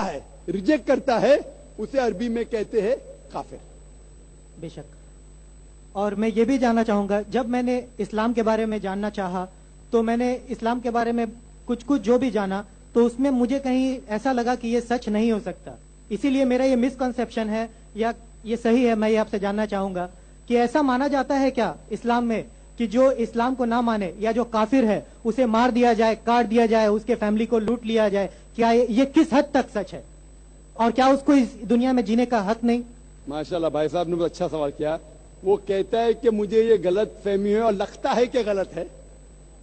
ہے, ریجیکٹ کرتا ہے, اسے عربی میں کہتے ہیں کافر. بے شک. اور میں یہ بھی جاننا چاہوں گا, جب میں نے اسلام کے بارے میں جاننا چاہا تو میں نے اسلام کے بارے میں کچھ جو بھی جانا تو اس میں مجھے کہیں ایسا لگا کہ یہ سچ نہیں ہو سکتا. اسی لیے میرا یہ مسکنسیپشن ہے یا یہ صحیح ہے, میں یہ آپ سے جاننا چاہوں گا کہ ایسا مانا جاتا ہے کیا اسلام میں کہ جو اسلام کو نہ مانے یا جو کافر ہے اسے مار دیا جائے, کاٹ دیا جائے, اس کے فیملی کو لوٹ لیا جائے؟ کیا یہ کس حد تک سچ ہے, اور کیا اس کو اس دنیا میں جینے کا حق نہیں؟ ماشاءاللہ بھائی صاحب نے بہت اچھا سوال کیا. وہ کہتا ہے کہ مجھے یہ غلط فہمی ہے اور لگتا ہے کہ غلط ہے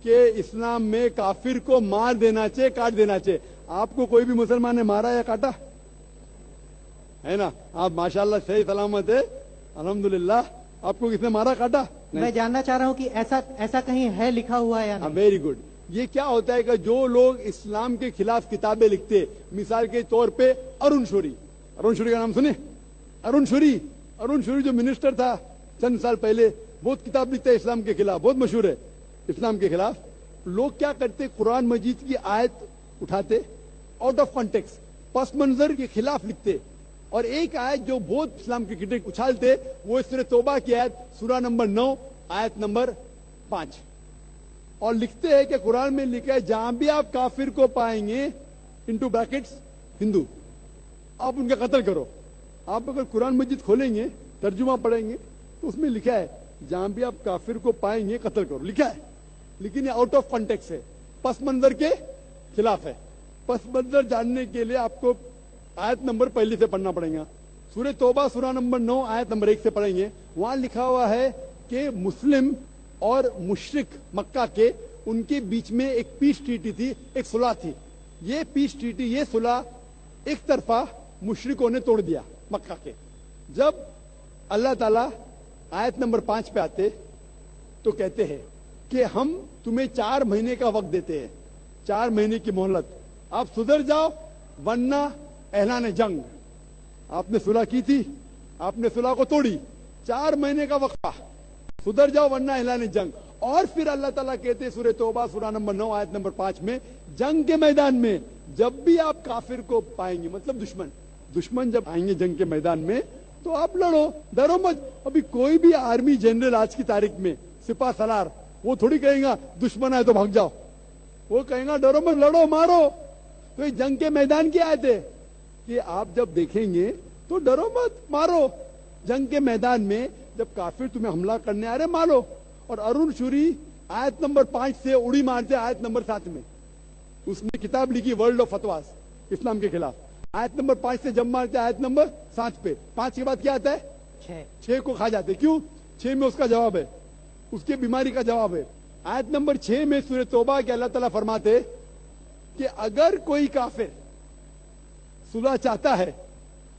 کہ اسلام میں کافر کو مار دینا چاہیے, کاٹ دینا چاہیے. آپ کو کوئی بھی مسلمان نے مارا یا کاٹا ہے نا؟ آپ ماشاءاللہ صحیح سلامت ہے, الحمدللہ. آپ کو کس نے مارا, کاٹا؟ میں جاننا چاہ رہا ہوں کہ ایسا کہیں ہے لکھا ہوا ہے یا نہیں؟ Very good. یہ کیا ہوتا ہے کہ جو لوگ اسلام کے خلاف کتابیں لکھتے, مثال کے طور پہ ارون شوری کا نام سنے؟ ارون شوری جو منسٹر تھا چند سال پہلے, بہت کتاب لکھتا ہے اسلام کے خلاف, بہت مشہور ہے اسلام کے خلاف. لوگ کیا کرتے, قرآن مجید کی آیت اٹھاتے, آؤٹ آف کانٹیکس, پس منظر کے خلاف لکھتے, اور ایک آیت جو بہت اسلام کی کرٹک اچھالتے وہ سورہ توبہ کی آیت, سورہ نمبر 9 آیت نمبر 5, اور لکھتے ہیں کہ قرآن میں لکھا ہے جہاں بھی آپ کافر کو پائیں گے انٹو بریکٹس ہندو, آپ ان کا قتل کرو. آپ اگر قرآن مجید کھولیں گے, ترجمہ پڑھیں گے تو اس میں لکھا ہے جہاں بھی آپ کافر کو پائیں گے قتل کرو, لکھا ہے. لیکن یہ آؤٹ آف کانٹیکس ہے, پس منظر کے خلاف ہے. پس منظر جاننے کے لیے آپ کو آیت نمبر پہلے سے پڑھنا پڑے گا. سورہ توبہ سورہ نمبر 9 آیت نمبر 1 سے پڑھیں گے. وہاں لکھا ہوا ہے کہ مسلم اور مشرک مکہ کے ان کے بیچ میں ایک پیس ٹریٹی تھی, ایک صلح تھی. یہ پیس ٹریٹی, یہ صلح ایک طرفہ مشرکوں نے توڑ دیا مکہ کے. جب اللہ تعالیٰ آیت نمبر 5 پہ آتے تو کہتے ہیں کہ ہم تمہیں 4 مہینے کا وقت دیتے ہیں, 4 مہینے کی مہلت, آپ سدھر جاؤ ورنہ اعلان جنگ. آپ نے صلح کی تھی, آپ نے صلح کو توڑی, 4 مہینے کا وقفہ, سدھر جاؤ ورنہ اعلان جنگ. اور پھر اللہ تعالیٰ کہتے سورہ توبہ سورہ نمبر 9 آیت نمبر 5 میں, جنگ کے میدان میں جب بھی آپ کافر کو پائیں گے, مطلب دشمن جب آئیں گے جنگ کے میدان میں تو آپ لڑو, ڈرو مت. ابھی کوئی بھی آرمی جنرل آج کی تاریخ میں, سپاہ سالار, وہ تھوڑی کہیں گا دشمن آئے تو بھاگ جاؤ, وہ کہیں گا ڈرو مت, لڑو, مارو. تو یہ جنگ کے میدان کی آیت ہے کہ آپ جب دیکھیں گے تو ڈرو مت, مارو. جنگ کے میدان میں جب کافر تمہیں حملہ کرنے آ رہے, مارو. اور ارون شوری آیت نمبر 5 سے اڑی مارتے آیت نمبر 7 میں. اس نے کتاب لکھی ورلڈ آف فتواز اسلام کے خلاف. آیت نمبر 5 سے جب مارتے آیت نمبر 7 پہ, 5 کے بعد کیا آتا ہے؟ 6 کو کھا جاتے. کیوں؟ 6 میں اس کا جواب ہے, اس کی بیماری کا جواب ہے. آیت نمبر 6 میں سورہ توبہ کے اللہ تعالیٰ فرماتے کہ اگر کوئی کافر صلح چاہتا ہے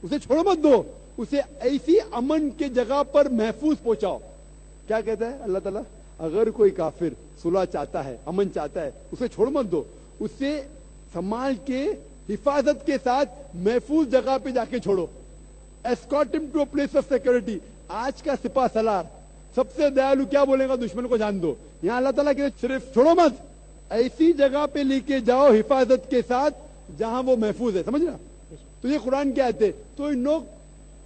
اسے چھوڑ مت دو, اسے ایسی امن کے جگہ پر محفوظ پہنچاؤ. کیا کہتا ہے اللہ تعالیٰ؟ اگر کوئی کافر صلح چاہتا ہے, امن چاہتا ہے, اسے چھوڑ مت دو, اسے سنبھال کے حفاظت کے ساتھ محفوظ جگہ پہ جا کے چھوڑو. Escort him to a place of security. آج کا سپاہ سالار سب سے دیالو کیا بولے گا؟ دشمن کو جان دو. یہاں اللہ تعالیٰ کہ صرف چھوڑو مت, ایسی جگہ پہ لے کے جاؤ حفاظت کے ساتھ جہاں وہ محفوظ ہے. سمجھ رہا؟ تو یہ قرآن کی آیت ہے. تو ان لوگ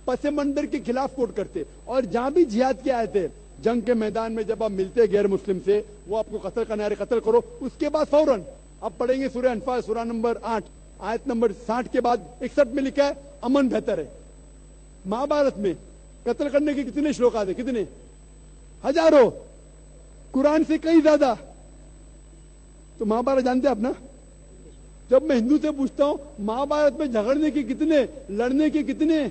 پس منظر کے خلاف کوٹ کرتے, اور جہاں بھی جہاد کی آیت ہے, جنگ کے میدان میں جب آپ ملتے غیر مسلم سے, وہ آپ کو قتل کرنے آ رہے, قتل کرو. اس کے بعد فوراً آپ پڑھیں گے سورہ انفال سورہ نمبر 8 آیت نمبر 60 کے بعد 61 میں لکھا ہے امن بہتر ہے. مہابھارت میں قتل کرنے کے کتنے شلوکات ہیں؟ کتنے؟ ہزاروں, قرآن سے کئی زیادہ. تو مہابھارت جانتے آپ نا؟ جب میں ہندو سے پوچھتا ہوں مہابھارت میں جھگڑنے کے کتنے, لڑنے کے کتنے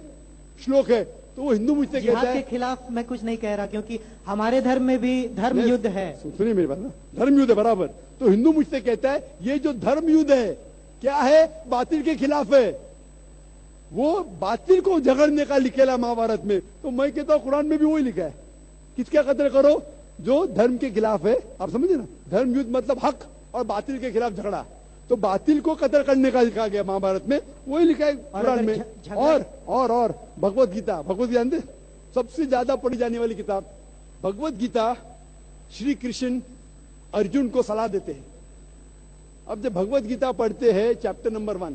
شلوک ہے, تو وہ ہندو مجھ سے کہتا ہے جہاد کے خلاف میں کچھ نہیں کہہ رہا, کیونکہ ہمارے دھرم میں بھی دھرم یدھ ہے. سنیے میری بات نا, دھرم یدھ ہے برابر. تو ہندو مجھ سے کہتا ہے یہ جو دھرم یدھ ہے کیا ہے؟ باطل کے خلاف ہے. وہ باطل کو جھگڑنے کا لکھا مہابھارت میں. تو میں کہتا ہوں قرآن میں بھی وہی لکھا ہے, کس کا قتل کرو؟ جو دھرم کے خلاف ہے. آپ سمجھے نا, دھرم یدھ مطلب حق اور باطل کے خلاف جھگڑا. تو باطل کو قتل کرنے کا لکھا گیا مہابھارت میں, وہی لکھا ہے قرآن میں. اور بھگوت گیتا, بھگوت جانتے سب سے زیادہ پڑھی جانے والی کتاب بھگوت گیتا. شری کرشن ارجن کو صلاح دیتے ہیں. اب جب بھگوت گیتا پڑھتے ہیں چیپٹر نمبر 1,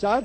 4,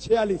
46,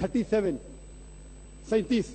37, 37,